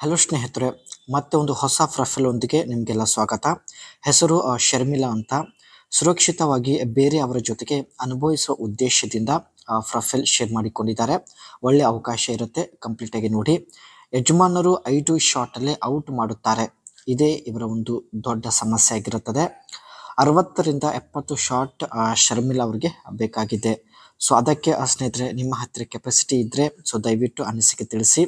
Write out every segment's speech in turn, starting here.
Hello ಸ್ನೇಹಿತರೆ, ಮತ್ತೆ ಒಂದು ಹೊಸ ಪ್ರೊಫೈಲ್ ಒಂದಿಗೆ ನಿಮಗೆಲ್ಲ ಸ್ವಾಗತ. ಹೆಸರು ಶರ್ಮಿಳಾ ಅಂತ. ಸುರಕ್ಷಿತವಾಗಿ ಬೇರೆಯವರ ಜೊತೆಗೆ ಅನುಭವಿಸುವ ಉದ್ದೇಶದಿಂದ ಪ್ರೊಫೈಲ್ ಶೇರ್ ಮಾಡಿಕೊಂಡಿದ್ದಾರೆ. ಒಳ್ಳೆ ಅವಕಾಶ ಇರುತ್ತೆ, ಕಂಪ್ಲೀಟ್ ಆಗಿ ನೋಡಿ. ಯಜಮಾನರು 5 ಶಾಟ್ ಅಲ್ಲೇ ಔಟ್ ಮಾಡುತ್ತಾರೆ. ಇದೇ ಇವರ ಒಂದು ದೊಡ್ಡ ಸಮಸ್ಯೆ ಆಗಿರುತ್ತದೆ. 60ರಿಂದ 70 ಶಾಟ್ ಶರ್ಮಿಳಾ ಅವರಿಗೆ ಬೇಕಾಗಿದೆ. ಸೊ ಅದಕ್ಕೆ ಸ್ನೇಹಿತರೆ, ನಿಮ್ಮ ಹತ್ತಿರ ಕೆಪಾಸಿಟಿ ಇದ್ದರೆ ಸೊ ದಯವಿಟ್ಟು ಅನಿಸಿಕೆ ತಿಳಿಸಿ.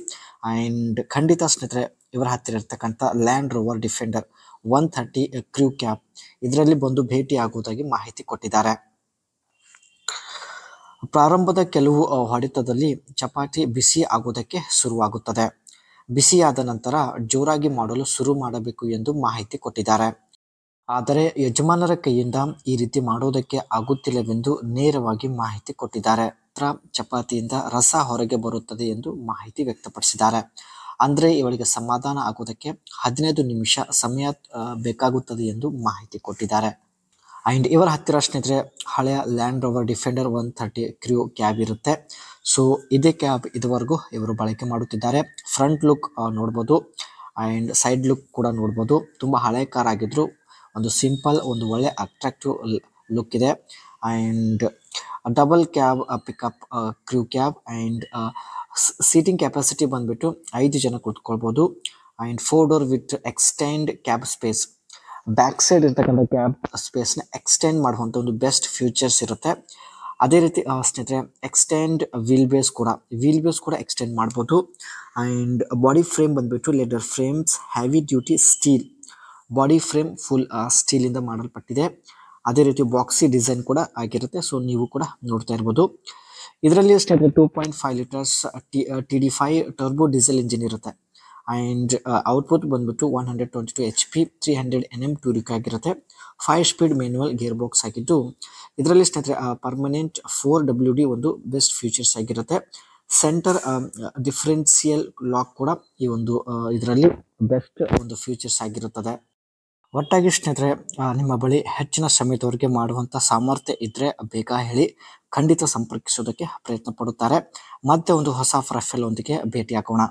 ಆ್ಯಂಡ್ ಖಂಡಿತ ಸ್ನೇಹಿತರೆ, ಇವರ ಹತ್ತಿರ ಇರ್ತಕ್ಕಂಥ ಲ್ಯಾಂಡ್ ರೋವರ್ ಡಿಫೆಂಡರ್ 130 ಕ್ರೂ ಕ್ಯಾಬ್ ಇದರಲ್ಲಿ ಬಂದು ಭೇಟಿ ಆಗುವುದಾಗಿ ಮಾಹಿತಿ ಕೊಟ್ಟಿದ್ದಾರೆ. ಪ್ರಾರಂಭದ ಕೆಲವು ಹೊಡೆತದಲ್ಲಿ ಚಪಾತಿ ಬಿಸಿ ಆಗುವುದಕ್ಕೆ ಶುರುವಾಗುತ್ತದೆ. ಬಿಸಿಯಾದ ನಂತರ ಜೋರಾಗಿ ಮಾಡಲು ಶುರು ಮಾಡಬೇಕು ಎಂದು ಮಾಹಿತಿ ಕೊಟ್ಟಿದ್ದಾರೆ. ಆದರೆ ಯಜಮಾನರ ಕೈಯಿಂದ ಈ ರೀತಿ ಮಾಡೋದಕ್ಕೆ ಆಗುತ್ತಿಲ್ಲವೆಂದು ನೇರವಾಗಿ ಮಾಹಿತಿ ಕೊಟ್ಟಿದ್ದಾರೆ. ಚಪಾತಿಯಿಂದ ರಸ ಹೊರಗೆ ಬರುತ್ತದೆ ಎಂದು ಮಾಹಿತಿ ವ್ಯಕ್ತಪಡಿಸಿದ್ದಾರೆ. ಅಂದರೆ ಇವರಿಗೆ ಸಮಾಧಾನ ಆಗೋದಕ್ಕೆ 15 ನಿಮಿಷ ಸಮಯ ಬೇಕಾಗುತ್ತದೆ ಎಂದು ಮಾಹಿತಿ ಕೊಟ್ಟಿದ್ದಾರೆ. ಆ್ಯಂಡ್ ಇವರ ಹತ್ತಿರ ಸ್ನೇಹಿತರೆ ಹಳೆಯ ಲ್ಯಾಂಡ್ ರೋವರ್ ಡಿಫೆಂಡರ್ 130 ಕ್ರೂ ಕ್ಯಾಬ್ ಇರುತ್ತೆ. ಸೊ ಇದೇ ಕ್ಯಾಬ್ ಇದುವರೆಗೂ ಇವರು ಬಳಕೆ ಮಾಡುತ್ತಿದ್ದಾರೆ. ಫ್ರಂಟ್ ಲುಕ್ ನೋಡ್ಬೋದು ಆ್ಯಂಡ್ ಸೈಡ್ ಲುಕ್ ಕೂಡ ನೋಡ್ಬೋದು. ತುಂಬ ಹಳೆ ಕಾರ್ ಆಗಿದ್ರು, ಒಂದು ಸಿಂಪಲ್, ಒಂದು ಒಳ್ಳೆ ಅಟ್ರಾಕ್ಟಿವ್ ಲುಕ್ ಇದೆ. And double cab pickup crew cab and seating capacity ಬಂದುಬಿಟ್ಟು 5 ಜನ ಕೂತ್ಕೊಳ್ಬೋದು. And 4 door with extend cab space. Back side ಇರ್ತಕ್ಕಂಥ ಕ್ಯಾಬ್ ಸ್ಪೇಸ್ನ ಎಕ್ಸ್ಟೆಂಡ್ ಮಾಡುವಂಥ ಒಂದು ಬೆಸ್ಟ್ ಫ್ಯೂಚರ್ಸ್ ಇರುತ್ತೆ. ಅದೇ ರೀತಿ ಸ್ನೇಹಿತರೆ ಎಕ್ಸ್ಟೆಂಡ್ ವೀಲ್ ಬೇಸ್ ಕೂಡ ಎಕ್ಸ್ಟೆಂಡ್ ಮಾಡ್ಬೋದು. ಆ್ಯಂಡ್ ಬಾಡಿ ಫ್ರೇಮ್ ಬಂದುಬಿಟ್ಟು leather frames, heavy duty steel body frame, full ಸ್ಟೀಲಿಂದ ಮಾಡಲ್ಪಟ್ಟಿದೆ. ಅದೇ ರೀತಿ ಬಾಕ್ಸಿ ಡಿಸೈನ್ ಕೂಡ ಆಗಿರುತ್ತೆ. ಸೊ ನೀವು ಕೂಡ ನೋಡ್ತಾ ಇರ್ಬೋದು. ಇದರಲ್ಲಿ ಸ್ನೇಹಿತರೆ 2.5 litres TD5 turbo diesel engine ಇರುತ್ತೆ. ಆ್ಯಂಡ್ ಔಟ್ಪುಟ್ ಬಂದ್ಬಿಟ್ಟು 122 HP 300 Nm ಟೂರಿಕ್ ಆಗಿರುತ್ತೆ. 5 ಸ್ಪೀಡ್ ಮ್ಯಾನ್ಯುವಲ್ ಗೇರ್ ಬಾಕ್ಸ್ ಆಗಿದ್ದು, ಇದರಲ್ಲಿ ಸ್ನೇಹಿತರೆ ಪರ್ಮನೆಂಟ್ 4WD ಒಂದು ಬೆಸ್ಟ್ ಫೀಚರ್ಸ್ ಆಗಿರುತ್ತೆ. ಸೆಂಟರ್ ಡಿಫ್ರೆನ್ಸಿಯಲ್ ಲಾಕ್ ಕೂಡ ಈ ಒಂದು ಇದರಲ್ಲಿ ಬೆಸ್ಟ್ ಒಂದು ಫೀಚರ್ಸ್ ಆಗಿರುತ್ತದೆ. ಒಟ್ಟಾಗಿ ಸ್ನೇಹಿತರೆ, ನಿಮ್ಮ ಬಳಿ ಹೆಚ್ಚಿನ ಸಮಯದವರೆಗೆ ಮಾಡುವಂಥ ಸಾಮರ್ಥ್ಯ ಇದ್ದರೆ ಬೇಗ ಹೇಳಿ, ಖಂಡಿತ ಸಂಪರ್ಕಿಸೋದಕ್ಕೆ ಪ್ರಯತ್ನ ಪಡುತ್ತಾರೆ. ಮತ್ತೆ ಒಂದು ಹೊಸ ಪ್ರೊಫೈಲ್ ಒಂದಿಗೆ ಭೇಟಿ ಹಾಕೋಣ.